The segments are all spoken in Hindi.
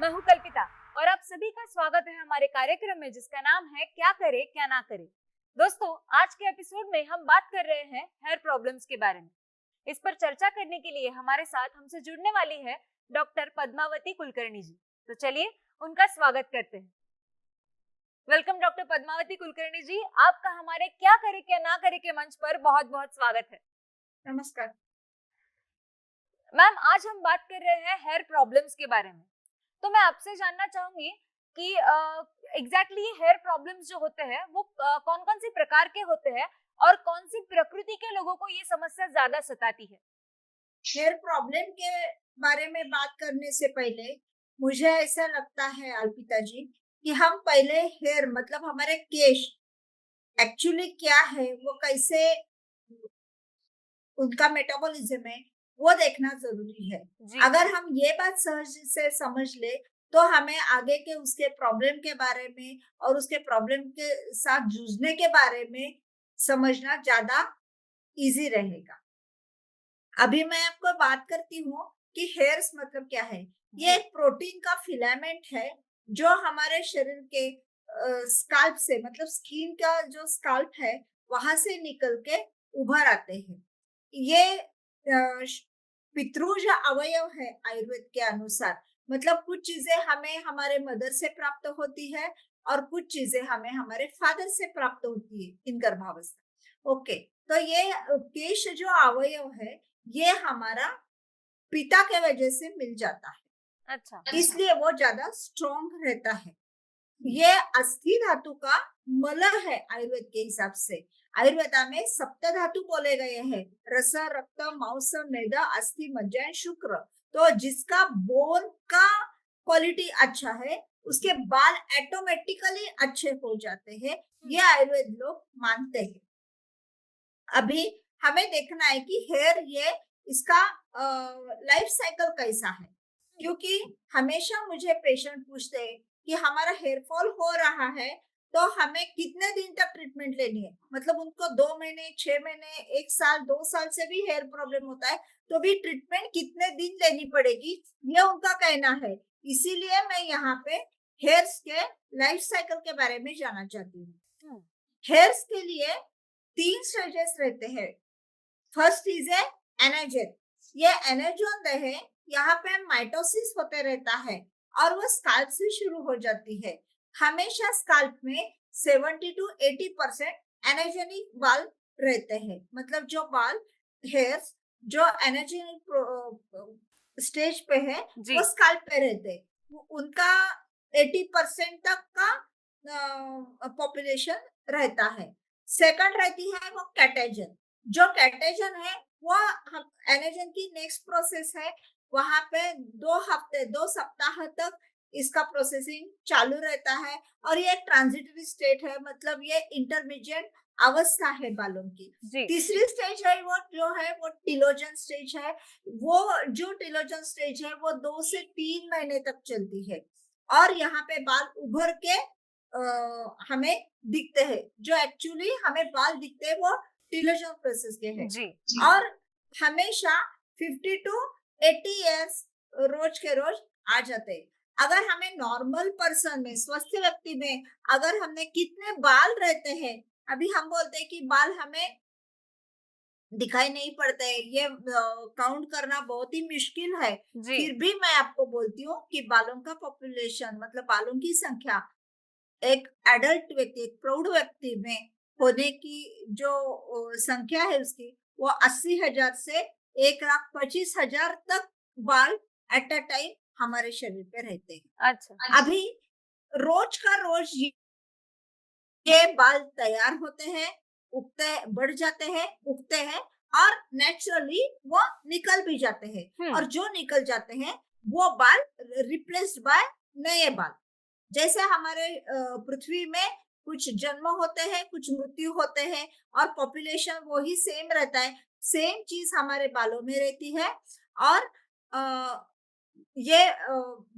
मैं हूं कल्पिता और आप सभी का स्वागत है हमारे कार्यक्रम में जिसका नाम है क्या करे क्या ना करे। दोस्तों, आज के एपिसोड में हम बात कर रहे हैं हेयर प्रॉब्लम्स के बारे में। इस पर चर्चा करने के लिए हमारे साथ हमसे जुड़ने वाली है डॉक्टर पद्मावती कुलकर्णी जी। तो चलिए उनका स्वागत करते हैं। वेलकम डॉक्टर पद्मावती कुलकर्णी जी, आपका हमारे क्या करे क्या ना करे के मंच पर बहुत बहुत स्वागत है। नमस्कार मैम, आज हम बात कर रहे हैं हेयर प्रॉब्लम्स के बारे में। तो मैं आपसे जानना चाहूंगी कि एग्जैक्टली हेयर प्रॉब्लम्स जो होते हैं वो कौन कौन सी प्रकार के होते हैं और कौन सी प्रकृति के लोगों को ये समस्या ज्यादा सताती है। हेयर प्रॉब्लम के बारे में बात करने से पहले मुझे ऐसा लगता है अल्पिता जी कि हम पहले हेयर मतलब हमारे केश एक्चुअली क्या है, वो कैसे उनका मेटाबॉलिज्म है, वो देखना जरूरी है। जी। अगर हम ये बात सहज से समझ ले तो हमें आगे के उसके प्रॉब्लम के बारे में और उसके प्रॉब्लम के साथ जूझने के बारे में समझना ज्यादा इजी रहेगा। अभी मैं आपको बात करती हूँ कि हेयर्स मतलब क्या है। ये एक प्रोटीन का फिलामेंट है जो हमारे शरीर के स्काल्प से मतलब स्किन का जो स्काल्प है वहां से निकल के उभर आते हैं। ये पितृज अवयव है आयुर्वेद के अनुसार। मतलब कुछ चीजें हमें हमारे मदर से प्राप्त होती है और कुछ चीजें हमें हमारे फादर से प्राप्त होती है इन गर्भावस्था। ओके, तो ये केश जो अवयव है ये हमारा पिता के वजह से मिल जाता है, अच्छा। इसलिए वो ज्यादा स्ट्रॉन्ग रहता है। ये अस्थि धातु का मल है आयुर्वेद के हिसाब से। आयुर्वेदा में सप्त धातु बोले गए हैं, रस रक्त मांस मेद अस्थि मज्जा शुक्र। तो जिसका बोन का क्वालिटी अच्छा है उसके बाल ऑटोमेटिकली अच्छे हो जाते हैं, ये आयुर्वेद लोग मानते हैं। अभी हमें देखना है कि हेयर ये इसका लाइफ साइकिल कैसा है, क्योंकि हमेशा मुझे पेशेंट पूछते हैं कि हमारा हेयर फॉल हो रहा है तो हमें कितने दिन तक ट्रीटमेंट लेनी है। मतलब उनको 2 महीने 6 महीने 1 साल 2 साल से भी हेयर प्रॉब्लम होता है तो भी ट्रीटमेंट कितने दिन लेनी पड़ेगी, ये उनका कहना है। इसीलिए मैं यहाँ पे हेयर्स के लाइफ साइकिल के बारे में जानना चाहती हूँ। हेयर्स के लिए 3 स्टेजेस रहते हैं। फर्स्ट इज ए एनर्जेन। ये एनर्जोन है, यहाँ पे माइटोसिस होते रहता है और वो स्काल्प से शुरू हो जाती है। हमेशा स्काल्प में 70 to 80% एनर्जेनिक बाल रहते हैं। मतलब जो बाल हेयर्स जो एनर्जेनिक स्टेज पे है जी। वो स्काल्प पे रहते हैं। उनका 80% तक का पॉपुलेशन रहता है। सेकंड रहती है वो कैटेजन। जो कैटेजन है वो हम एनर्जन की नेक्स्ट प्रोसेस है। वहां पे 2 हफ्ते 2 सप्ताह तक इसका प्रोसेसिंग चालू रहता है और ये एक ट्रांजिटरी स्टेट है, मतलब ये इंटरमीडिएट अवस्था है बालों की। जी। तीसरी स्टेज है वो जो है वो टिलोजन स्टेज है। वो जो टिलोजन स्टेज है वो 2 से 3 महीने तक चलती है और यहाँ पे बाल उभर के हमें दिखते हैं। जो एक्चुअली हमें बाल दिखते हैं वो टिलोजन प्रोसेस के हैं। जी। और हमेशा 50 to 80 इयर्स रोज के रोज आ जाते हैं। अगर हमें नॉर्मल पर्सन में स्वस्थ व्यक्ति में अगर हमने कितने बाल रहते हैं, अभी हम बोलते हैं कि बाल हमें दिखाई नहीं पड़ते, ये काउंट करना बहुत ही मुश्किल है। जी। फिर भी मैं आपको बोलती हूँ कि बालों का पॉपुलेशन मतलब बालों की संख्या एक एडल्ट व्यक्ति एक प्रौढ़ व्यक्ति में होने की जो संख्या है उसकी वो 80,000 से 1,25,000 तक बाल एट अ टाइम हमारे शरीर पे रहते हैं। अच्छा। अभी रोज का रोज ये बाल तैयार होते हैं, उगते बढ़ जाते हैं, उगते हैं और नेचुरली वो निकल भी जाते हैं। और जो निकल जाते हैं वो बाल रिप्लेस्ड बाय नए बाल। जैसे हमारे पृथ्वी में कुछ जन्म होते हैं कुछ मृत्यु होते हैं और पॉपुलेशन वो ही सेम रहता है, सेम चीज हमारे बालों में रहती है। और ये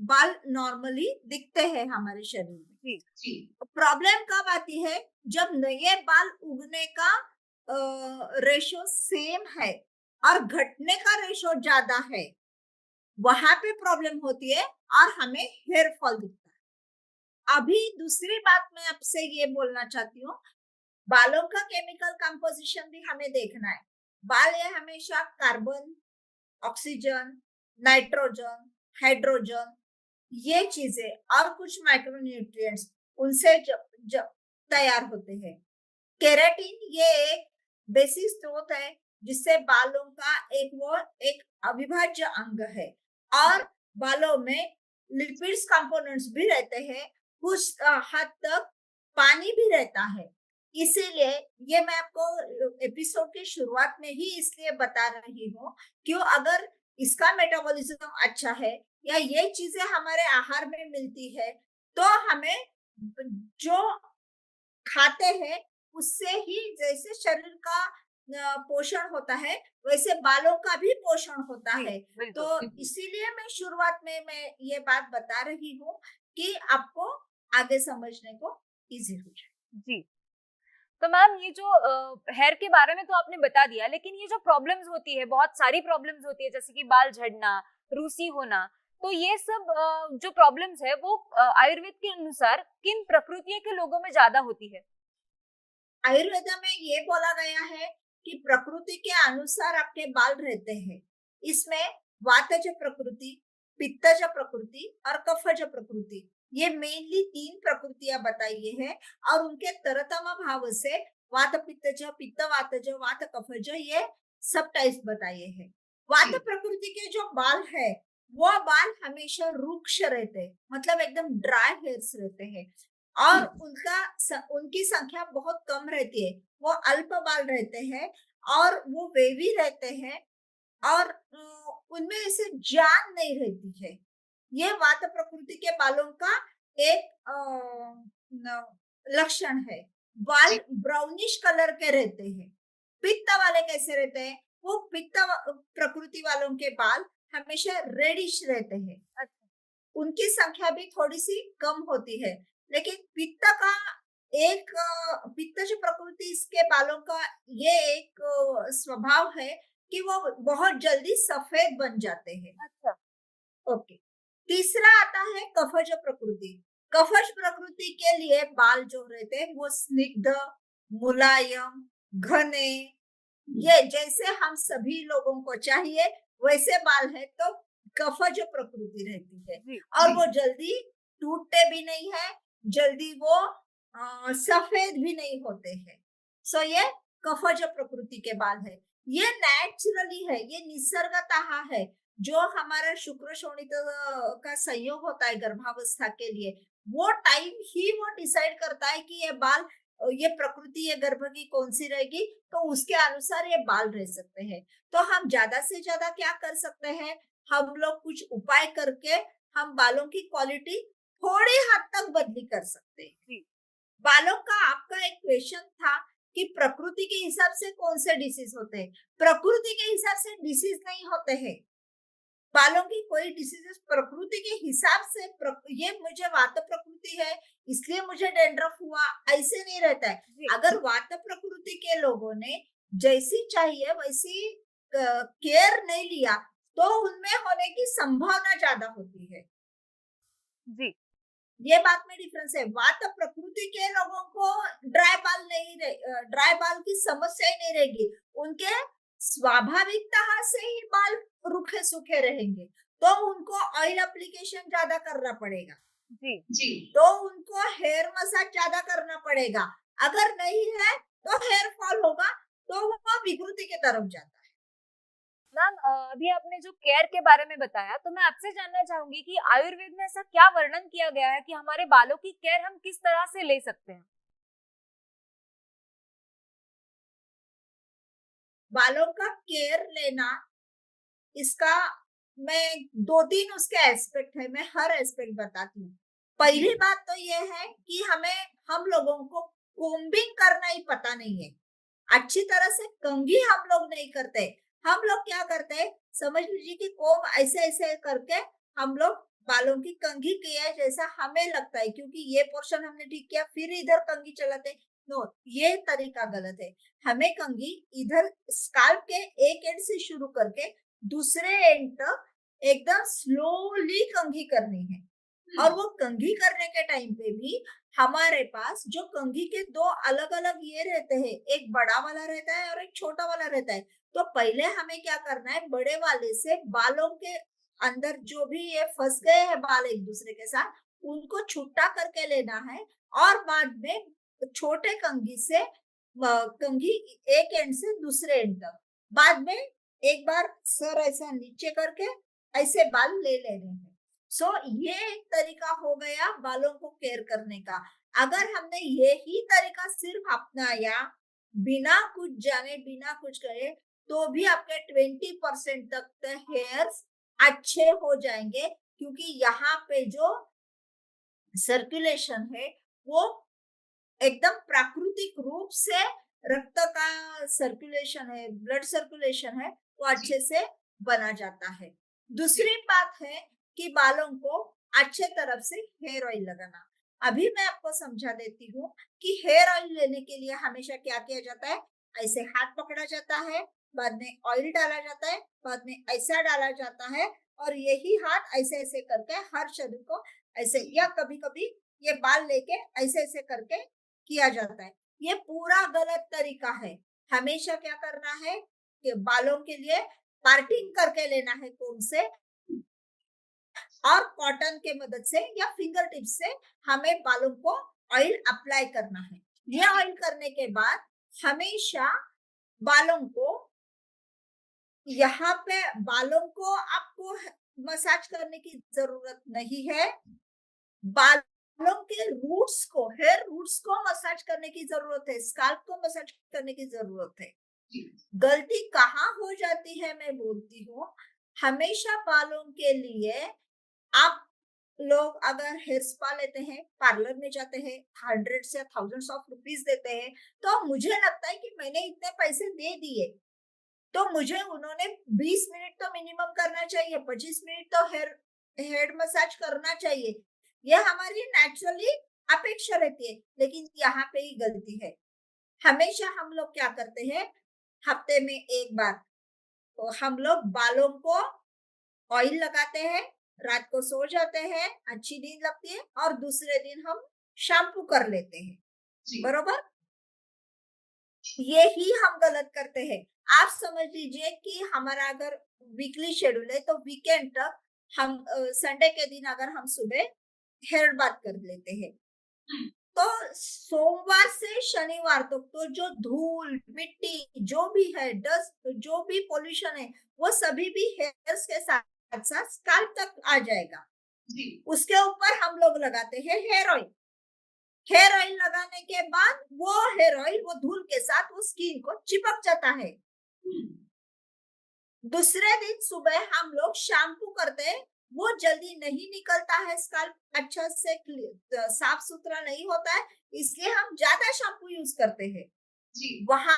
बाल नॉर्मली दिखते हैं हमारे शरीर में। जी। प्रॉब्लम कब आती है, जब नए बाल उगने का रेशो सेम है और घटने का रेशो ज्यादा है, वहां पे प्रॉब्लम होती है और हमें हेयर फॉल दिखता है। अभी दूसरी बात मैं आपसे ये बोलना चाहती हूँ, बालों का केमिकल कंपोजिशन भी हमें देखना है। बाल ये हमेशा कार्बन, ऑक्सीजन, नाइट्रोजन, हाइड्रोजन, ये चीजें और कुछ माइक्रोन्यूट्रिएंट्स उनसे जब तैयार होते हैं। केराटिन ये एक बेसिक स्रोत है जिससे बालों का एक अविभाज्य अंग है, और बालों में लिपिड्स कंपोनेंट्स भी रहते हैं, कुछ हद तक पानी भी रहता है। इसीलिए ये मैं आपको एपिसोड की शुरुआत में ही इसलिए बता रही हूँ, क्यों अगर इसका मेटाबॉलिज्म अच्छा है या ये चीजें हमारे आहार में मिलती है, तो हमें जो खाते हैं उससे ही जैसे शरीर का पोषण होता है, वैसे बालों का भी पोषण होता जी है। बिल्कुल। तो इसीलिए मैं शुरुआत में मैं ये बात बता रही हूँ कि आपको आगे समझने को इजी हो जाए। जी, तो मैम ये जो हेयर के बारे में तो आपने बता दिया, लेकिन ये जो प्रॉब्लम्स होती है, बहुत सारी प्रॉब्लम्स होती है, जैसे कि बाल झड़ना, रूसी होना, तो ये सब जो प्रॉब्लम्स है वो आयुर्वेद के अनुसार किन प्रकृतियों के लोगों में ज्यादा होती है? आयुर्वेद में ये बोला गया है कि प्रकृति के अनुसार आपके बाल रहते हैं। इसमें वातज प्रकृति, पित्तज प्रकृति और कफज प्रकृति, ये मेनली 3 प्रकृतियां बताई है, और उनके तरतम भाव से वात पित्तज, पित्त वातज, वात कफज, ये सब टाइप्स बताए हैं। वात प्रकृति के जो बाल है, वो बाल हमेशा रुक्ष रहते हैं, मतलब एकदम ड्राई हेयर्स रहते हैं, और उनकी संख्या बहुत कम रहती है। वो अल्प बाल रहते हैं और वो वेवी रहते हैं, और उनमें ऐसे जान नहीं रहती है। ये वात प्रकृति के बालों का एक लक्षण है। बाल ब्राउनिश कलर के रहते हैं। पित्त वाले कैसे रहते हैं? वो पित्त प्रकृति वालों के बाल हमेशा रेडिश रहते हैं। अच्छा। उनकी संख्या भी थोड़ी सी कम होती है, लेकिन पित्त का एक पित्तज प्रकृति इसके बालों का ये एक स्वभाव है कि वो बहुत जल्दी सफेद बन जाते हैं। अच्छा। ओके। तीसरा आता है कफज प्रकृति। कफज प्रकृति के लिए बाल जो रहते हैं वो स्निग्ध, मुलायम, घने, ये जैसे हम सभी लोगों को चाहिए वैसे बाल है, तो कफज प्रकृति रहती है। जी और वो जल्दी टूटते भी नहीं है, जल्दी वो सफेद भी नहीं होते हैं। सो ये कफज प्रकृति के बाल है। ये नेचुरली है, ये निसर्गतः है। जो हमारा शुक्र शोणित का संयोग होता है गर्भावस्था के लिए, वो टाइम ही वो डिसाइड करता है कि ये बाल, ये प्रकृति, ये गर्भ की कौन सी रहेगी, तो उसके अनुसार ये बाल रह सकते हैं। तो हम ज्यादा से ज्यादा क्या कर सकते हैं, हम लोग कुछ उपाय करके हम बालों की क्वालिटी थोड़ी हद तक बदली कर सकते हैं। जी। बालों का आपका एक क्वेश्चन था कि प्रकृति के हिसाब से कौन से डिसीज होते हैं। प्रकृति के हिसाब से डिसीज नहीं होते हैं। बालों की कोई डिसीजेस प्रकृति के हिसाब से ये मुझे वात प्रकृति है इसलिए मुझे डेंड्रफ हुआ, ऐसे नहीं रहता है। जी अगर वात प्रकृति के लोगों ने जैसी चाहिए वैसी केयर नहीं लिया, तो उनमें होने की संभावना ज्यादा होती है। जी। ये बात में डिफरेंस है। वात प्रकृति के लोगों को ड्राई बाल की समस्या ही नहीं रहेगी। उनके स्वाभाविकता से ही बाल रूखे सूखे रहेंगे, तो उनको ऑयल एप्लीकेशन ज्यादा करना पड़ेगा। जी जी। तो उनको हेयर मसाज ज्यादा करना पड़ेगा। अगर नहीं है तो हेयर फॉल होगा, तो वो विकृति की तरफ जाता है। मैम, अभी आपने जो केयर के बारे में बताया, तो मैं आपसे जानना चाहूंगी कि आयुर्वेद में ऐसा क्या वर्णन किया गया है कि हमारे बालों की केयर हम किस तरह से ले सकते हैं? बालों का केयर लेना, इसका मैं 2-3 उसके एस्पेक्ट है, मैं हर एस्पेक्ट बताती हूँ। पहली बात तो ये है कि हम लोगों को कोम्बिंग करना ही पता नहीं है। अच्छी तरह से कंघी हम लोग नहीं करते। हम लोग क्या करते हैं, समझ लीजिए कि कोम ऐसे ऐसे करके हम लोग बालों की कंघी किया है जैसा हमें लगता है, क्योंकि ये पोर्शन हमने ठीक किया फिर इधर कंघी चलाते। नो, ये तरीका गलत है। हमें कंघी इधर स्काल्प के एक एंड से शुरू करके दूसरे एंड तक एकदम स्लोली कंघी करनी है। और वो कंघी करने के टाइम पे भी हमारे पास जो कंघी के दो अलग अलग ये रहते हैं, एक बड़ा वाला रहता है और एक छोटा वाला रहता है। तो पहले हमें क्या करना है, बड़े वाले से बालों के अंदर जो भी ये फंस गए हैं बाल एक दूसरे के साथ, उनको छुट्टा करके लेना है। और बाद में छोटे कंघी से कंघी एक एंड से दूसरे एंड तक, बाद में एक बार सर ऐसा नीचे करके ऐसे बाल ले लेने हैं। सो ये एक तरीका हो गया बालों को केयर करने का। अगर हमने यही तरीका सिर्फ अपनाया बिना कुछ जाने बिना कुछ करे, तो भी आपके 20% तक हेयर्स अच्छे हो जाएंगे, क्योंकि यहाँ पे जो सर्कुलेशन है वो एकदम प्राकृतिक रूप से रक्त का सर्कुलेशन है, ब्लड सर्कुलेशन है, वो अच्छे से बना जाता है। दूसरी बात है कि बालों को अच्छे तरफ से हेयर ऑयल लगाना। अभी मैं आपको समझा देती हूँ कि हेयर ऑयल लेने के लिए हमेशा क्या किया जाता है, ऐसे हाथ पकड़ा जाता है, बाद में ऑयल डाला जाता है, बाद में ऐसा डाला जाता है, और यही हाथ ऐसे ऐसे करके हर शरीर को ऐसे, या कभी कभी ये बाल लेके ऐसे ऐसे करके किया जाता है। ये पूरा गलत तरीका है। हमेशा क्या करना है कि बालों के लिए पार्टिंग करके लेना है कोम से, और कॉटन के मदद से या फिंगर टिप से हमें बालों को ऑयल अप्लाई करना है। ये ऑयल करने के बाद हमेशा बालों को, यहाँ पे बालों को आपको मसाज करने की जरूरत नहीं है, बालों के रूट्स को, हेयर रूट्स को मसाज करने की जरूरत है, स्काल्प को मसाज करने की जरूरत है। गलती कहाँ हो जाती है मैं बोलती हूँ, हमेशा बालों के लिए आप लोग अगर हेयर स्पा लेते हैं, पार्लर में जाते हैं, हंड्रेड्स या थाउजेंड्स ऑफ रुपीज देते हैं, तो मुझे लगता है कि मैंने इतने पैसे दे दिए, तो मुझे उन्होंने 20 मिनट तो मिनिमम करना चाहिए, 25 मिनट तो हेड मसाज करना चाहिए। ये हमारी नेचुरली अपेक्षा रहती है, लेकिन यहाँ पे ही गलती है। हमेशा हम लोग क्या करते हैं, हफ्ते में एक बार तो हम लोग बालों को ऑयल लगाते हैं, रात को सो जाते हैं, अच्छी नींद लगती है, और दूसरे दिन हम शैम्पू कर लेते हैं, बरोबर। यही हम गलत करते हैं। आप समझ लीजिए कि हमारा अगर वीकली शेड्यूल है, तो वीकेंड तक हम संडे के दिन अगर हम सुबह हेयर बात कर लेते हैं, तो सोमवार से शनिवार तक तो जो धूल मिट्टी जो भी है, डस्ट जो भी पोल्यूशन है, वो सभी भी हेयर्स के साथ साथ स्काल्प तक आ जाएगा। उसके ऊपर हम लोग लगाते हैं हेयर ऑयल। हेयर ऑयल लगाने के बाद वो हेयर ऑयल वो धूल के साथ वो स्किन को चिपक जाता है। दूसरे दिन सुबह हम लोग शैम्पू करते हैं, वो जल्दी नहीं निकलता है, स्काल्प अच्छा से साफ सुथरा नहीं होता है, इसलिए हम ज्यादा शैम्पू यूज करते हैं। वहां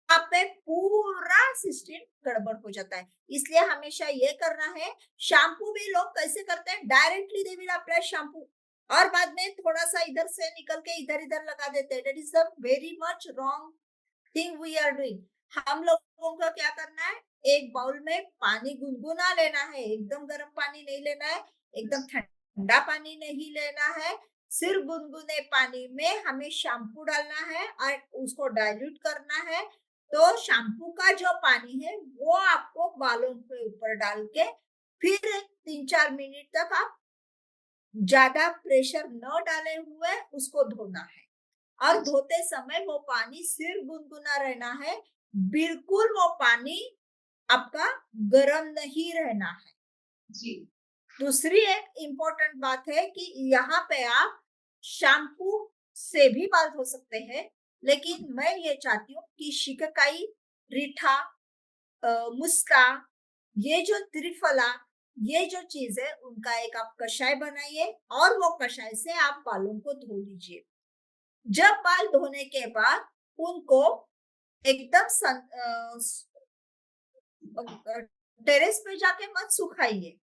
पे पूरा सिस्टम गड़बड़ हो जाता है। इसलिए हमेशा ये करना है। शैम्पू भी लोग कैसे करते हैं, directly they will apply shampoo, और बाद में थोड़ा सा इधर से निकल के इधर इधर लगा देते हैं। That is the very much wrong thing we are doing. हम लोगों को क्या करना है, एक बाउल में पानी गुनगुना लेना है, एकदम गर्म पानी नहीं लेना है, एकदम ठंडा पानी नहीं लेना है, सिर्फ गुनगुने पानी में हमें शैम्पू डालना है और उसको डाइल्यूट करना है। तो शैम्पू का जो पानी है वो आपको बालों के ऊपर डाल के फिर 3-4 मिनट तक आप ज्यादा प्रेशर न डाले हुए उसको धोना है, और धोते समय वो पानी सिर्फ गुनगुना रहना है, बिल्कुल वो पानी आपका गर्म नहीं रहना है। दूसरी एक इम्पोर्टेंट बात है कि यहाँ पे आप शैम्पू से भी बाल धो सकते हैं, लेकिन मैं ये चाहती हूँ कि शिकाकाई, रीठा, मुस्का, ये जो त्रिफला, ये जो चीज है उनका एक आप कषाय बनाइए, और वो कषाय से आप बालों को धो लीजिए। जब बाल धोने के बाद उनको एकदम टेरेस पे जाके मत सुखाइए,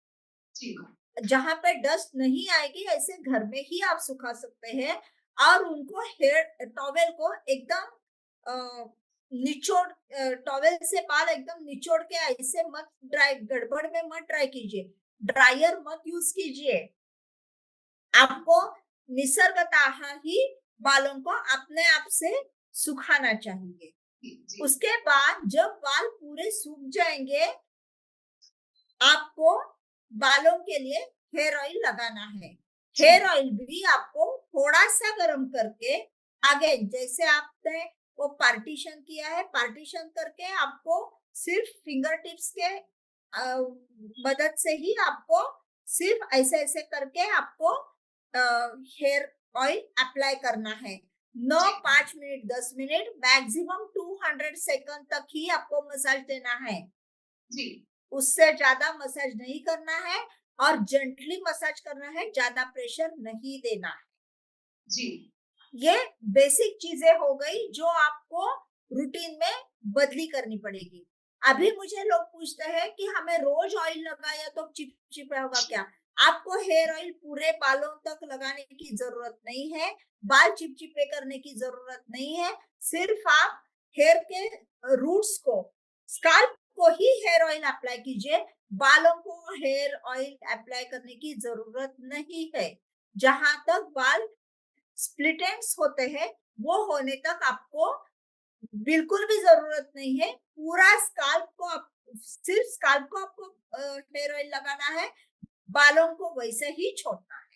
जहां पे डस्ट नहीं आएगी ऐसे घर में ही आप सुखा सकते हैं। और उनको हेयर टॉवेल को एकदम निचोड़ टॉवेल से बाल एकदम निचोड़ के ऐसे मत ड्राई, गड़बड़ में मत ड्राई कीजिए, ड्रायर मत यूज कीजिए। आपको निसर्गतः ही बालों को अपने आप से सुखाना चाहिए। जी उसके बाद जब बाल पूरे सूख जाएंगे, आपको बालों के लिए हेयर ऑयल लगाना है। हेयर ऑयल भी आपको थोड़ा सा गर्म करके, आगे जैसे आपने वो पार्टीशन किया है, पार्टीशन करके आपको सिर्फ फिंगर टिप्स के मदद से ही आपको सिर्फ ऐसे ऐसे करके आपको हेयर ऑयल अप्लाई करना है। न 5 मिनट 10 मिनट, मैक्सिमम 200 सेकंड तक ही आपको मसाज देना है जी उससे ज्यादा मसाज नहीं करना है, और जेंटली मसाज करना है, ज्यादा प्रेशर नहीं देना है। जी ये बेसिक चीजें हो गई जो आपको रूटीन में बदली करनी पड़ेगी। अभी मुझे लोग पूछते हैं कि हमें रोज ऑयल लगाया तो चिपचिपा होगा क्या? आपको हेयर ऑयल पूरे बालों तक लगाने की जरूरत नहीं है, बाल चिपचिपे करने की जरूरत नहीं है। सिर्फ आप हेयर के रूट्स को, स्काल्प को ही हेयर ऑयल अप्लाई कीजिए, बालों को हेयर ऑयल अप्लाई करने की जरूरत नहीं है। जहां तक बाल स्प्लिट एंड्स होते हैं वो होने तक आपको बिल्कुल भी जरूरत नहीं है। पूरा स्काल्प को सिर्फ स्काल्प को आपको हेयर ऑयल लगाना है, बालों को वैसे ही छोड़ना है।